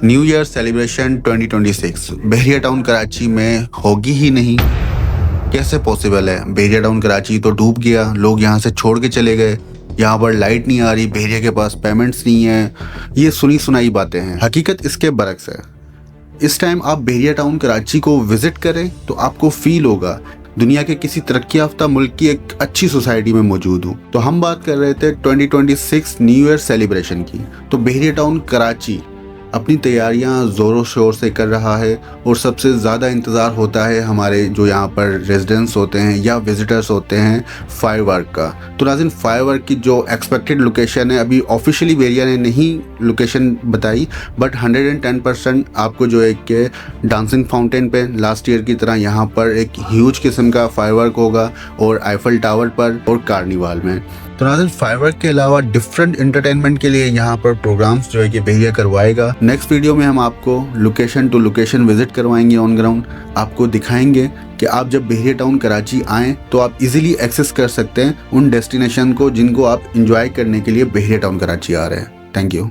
New year celebration 2026 बहरिया town Karachi में होगी ही नहीं। कैसे पॉसिबल है? बहरिया टाउन कराची तो डूब गया, लोग यहाँ से छोड़ के चले गए, यहाँ पर लाइट नहीं आ रही, बहरिया के पास पेमेंट्स नहीं है। ये सुनी सुनाई बातें हैं, हकीकत इसके बरक्स है। इस टाइम आप बहरिया टाउन कराची को विजिट करें तो आपको फील होगा दुनिया के किसी तरक्की याफ्ता मुल्क की एक अच्छी सोसाइटी में मौजूद हूँ। तो हम बात कर रहे थे 2026 न्यू ईयर सेलिब्रेशन की। तो बहरिया टाउन कराची अपनी तैयारियां ज़ोरों शोर से कर रहा है और सबसे ज़्यादा इंतज़ार होता है हमारे जो यहाँ पर रेजिडेंट्स होते हैं या विजिटर्स होते हैं फायरवर्क का। तो नाज़रीन, फायरवर्क की जो एक्सपेक्टेड लोकेशन है, अभी ऑफिशियली बहरिया ने नहीं लोकेशन बताई, बट 110% आपको जो है कि डांसिंग फाउंटेन पे लास्ट ईयर की तरह यहाँ पर एक ह्यूज किस्म का फायरवर्क होगा और आईफल टावर पर और कार्निवाल में। तो नाज़रीन, फायरवर्क के अलावा डिफरेंट एंटरटेनमेंट के लिए यहाँ पर प्रोग्राम्स जो है कि बहरिया करवाएगा। नेक्स्ट वीडियो में हम आपको लोकेशन टू लोकेशन विजिट करवाएंगे ऑन ग्राउंड, आपको दिखाएंगे कि आप जब बहरिया टाउन कराची आएँ तो आप इजीली एक्सेस कर सकते हैं उन डेस्टिनेशन को जिनको आप इंजॉय करने के लिए बहरिया टाउन कराची आ रहे हैं। Thank you.